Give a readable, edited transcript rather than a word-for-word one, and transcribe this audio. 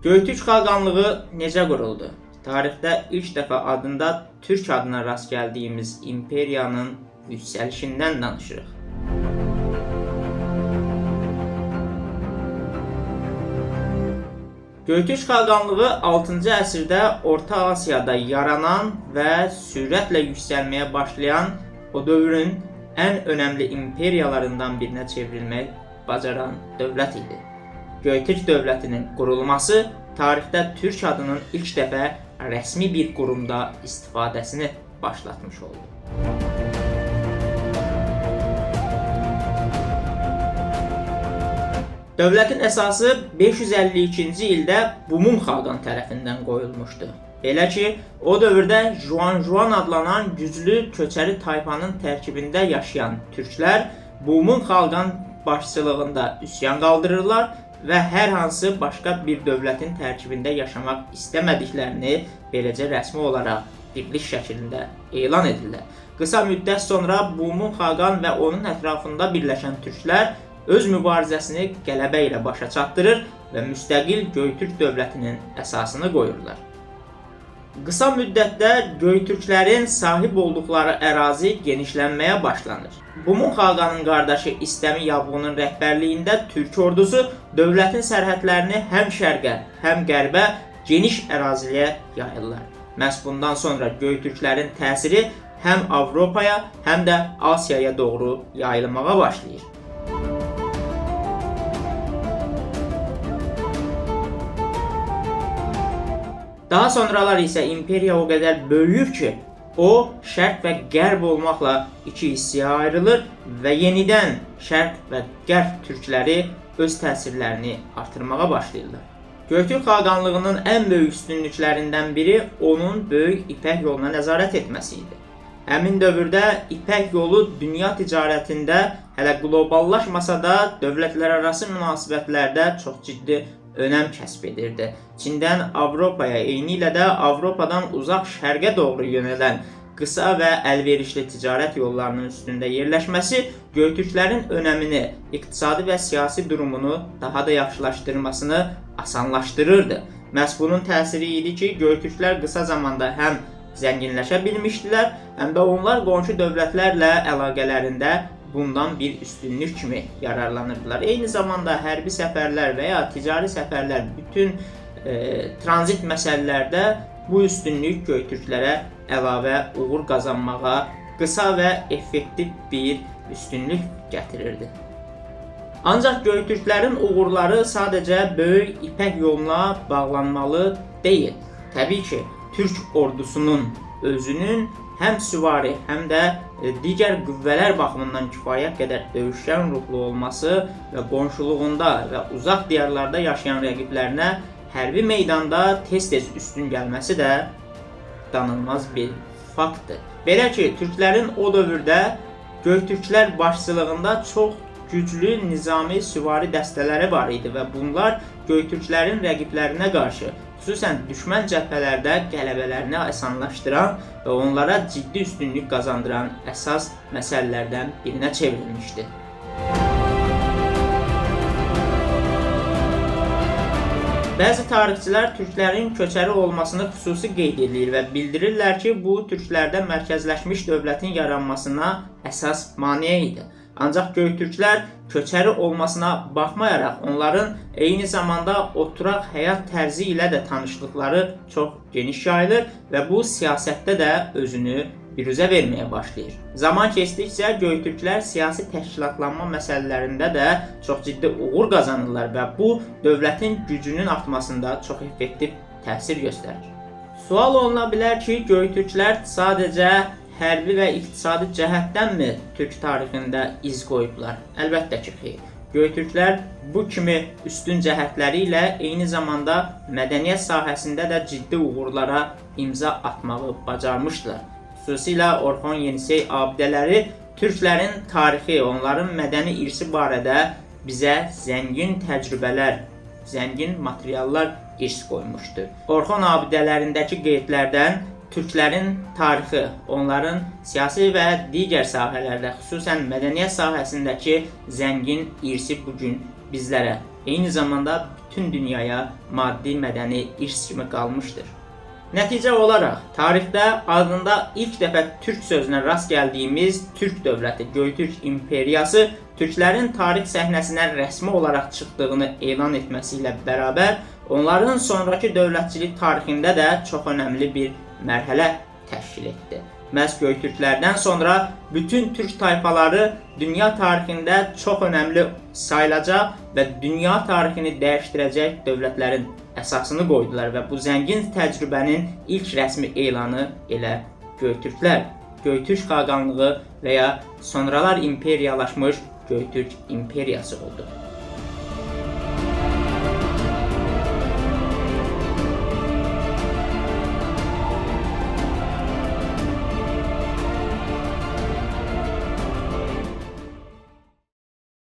Göytürk xaqanlığı necə quruldu? Tarixdə ilk dəfə adında Türk adına rast gəldiyimiz imperiyanın yüksəlişindən danışırıq. Göytürk xaqanlığı 6-cı əsrdə Orta Asiyada yaranan və sürətlə yüksəlməyə başlayan o dövrün ən önəmli imperiyalarından birinə çevrilmək bacaran dövlət idi. Göytürk dövlətinin qurulması tarixdə Türk adının ilk dəfə rəsmi bir qurumda istifadəsini başlatmış oldu. Dövlətin əsası 552-ci ildə Bumung xaqan tərəfindən qoyulmuşdu. Belə ki, o dövrdə Juan adlanan güclü köçəri tayfanın tərkibində yaşayan türklər Bumung xaqan başçılığında üsyan qaldırırlar və hər hansı başqa bir dövlətin tərkibində yaşamaq istəmədiklərini beləcə rəsmi olaraq diriliş şəklində elan edirlər. Qısa müddət sonra Bumung xaqan və onun ətrafında birləşən türklər öz mübarizəsini qələbə ilə başa çatdırır və müstəqil Göytürk dövlətinin əsasını qoyurlar. Qısa müddətdə Göytürklərin sahib olduqları ərazi genişlənməyə başlanır. Bumung xaqanın qardaşı İstəmi Yavğunun rəhbərliyində Türk ordusu dövlətin sərhədlərini həm şərqə, həm qərbə geniş əraziliyə yayırlar. Məhz bundan sonra Göytürklərin təsiri həm Avropaya, həm də Asiyaya doğru yayılmağa başlayır. Daha sonralar isə imperiya o qədər böyüyür ki, o şərq və qərb olmaqla iki hissəyə ayrılır və yenidən şərq və qərb türkləri öz təsirlərini artırmağa başlayırlar. Göytürk xaqanlığının ən böyük üstünlüklərindən biri onun böyük İpək yoluna nəzarət etməsi idi. Həmin dövrdə İpək yolu dünya ticarətində hələ qloballaşmasa da dövlətlərarası münasibətlərdə çox ciddi önəm kəsb edirdi. Çindən Avropaya, eynilə də Avropadan uzaq şərqə doğru yönələn qısa və əlverişli ticarət yollarının üstündə yerləşməsi Göytürklərin önəmini, iqtisadi və siyasi durumunu daha da yaxşılaşdırmasını asanlaşdırırdı. Məhz bunun təsiri idi ki, Göytürklər qısa zamanda həm zənginləşə bilmişdilər, həm də onlar qonşu dövlətlərlə əlaqələrində bundan bir üstünlük kimi yararlanırdılar. Eyni zamanda hərbi səfərlər və ya ticari səfərlər, bütün tranzit məsələlərdə bu üstünlük Göytürklərə əlavə uğur qazanmağa, qısa və effektiv bir üstünlük gətirirdi. Ancaq Göytürklərin uğurları sadəcə böyük İpək yoluna bağlanmalı deyil. Təbii ki, Türk ordusunun özünün həm süvari, həm də digər qüvvələr baxımından kifayət qədər döyüşkən ruhlu olması və qonşuluğunda və uzaq diyarlarda yaşayan rəqiblərinə hərbi meydanda tez-tez üstün gəlməsi də danılmaz bir faktdır. Belə ki, türklərin o dövrdə Göytürklər başçılığında çox güclü nizami süvari dəstələri var idi və bunlar Göytürklərin rəqiblərinə qarşı, xüsusən düşmən cəbhələrdə qələbələrini asanlaşdıran və onlara ciddi üstünlük qazandıran əsas məsələlərdən birinə çevrilmişdi. Bəzi tarixçilər türklərin köçəri olmasını xüsusi qeyd edir və bildirirlər ki, bu türklərdə mərkəzləşmiş dövlətin yaranmasına əsas maneə idi. Ancaq Göytürklər köçəri olmasına baxmayaraq onların eyni zamanda oturaq həyat tərzi ilə də tanışlıqları çox geniş yayılır və bu siyasətdə də özünü biruzə verməyə başlayır. Zaman keçdikcə Göytürklər siyasi təşkilatlanma məsələlərində də çox ciddi uğur qazanırlar və bu dövlətin gücünün artmasında çox effektiv təsir göstərir. Sual oluna bilər ki, Göytürklər sadəcə hərbi və iqtisadi cəhətdənmi Türk tarixində iz qoyublar? Əlbəttə ki, xeyr. Göytürklər bu kimi üstün cəhətləri ilə eyni zamanda mədəniyyət sahəsində də ciddi uğurlara imza atmağı bacarmışdılar. Xüsusilə Orxon Yenisey abidələri türklərin tarixi, onların mədəni irsi barədə bizə zəngin təcrübələr, zəngin materiallar irs qoymuşdur. Orxon abidələrindəki qeydlərdən Türklərin tarixi, onların siyasi və digər sahələrdə, xüsusən mədəniyyət sahəsindəki zəngin irsi bugün bizlərə eyni zamanda bütün dünyaya maddi mədəni irs kimi qalmışdır. Nəticə olaraq, tarixdə adında ilk dəfə türk sözünə rast gəldiyimiz Türk dövləti, Göytürk imperiyası türklərin tarix səhnəsinə rəsmi olaraq çıxdığını elan etməsi ilə bərabər, onların sonrakı dövlətçilik tarixində də çox önəmli bir mərhələ təşkil etdi. Məhz Göytürklərdən sonra bütün türk tayfaları dünya tarixində çox önəmli sayılacaq və dünya tarixini dəyişdirəcək dövlətlərin əsasını qoydular və bu zəngin təcrübənin ilk rəsmi elanı elə Göytürklər, Göytürk xaqanlığı və ya sonralar imperiyalaşmış Göytürk imperiyası oldu.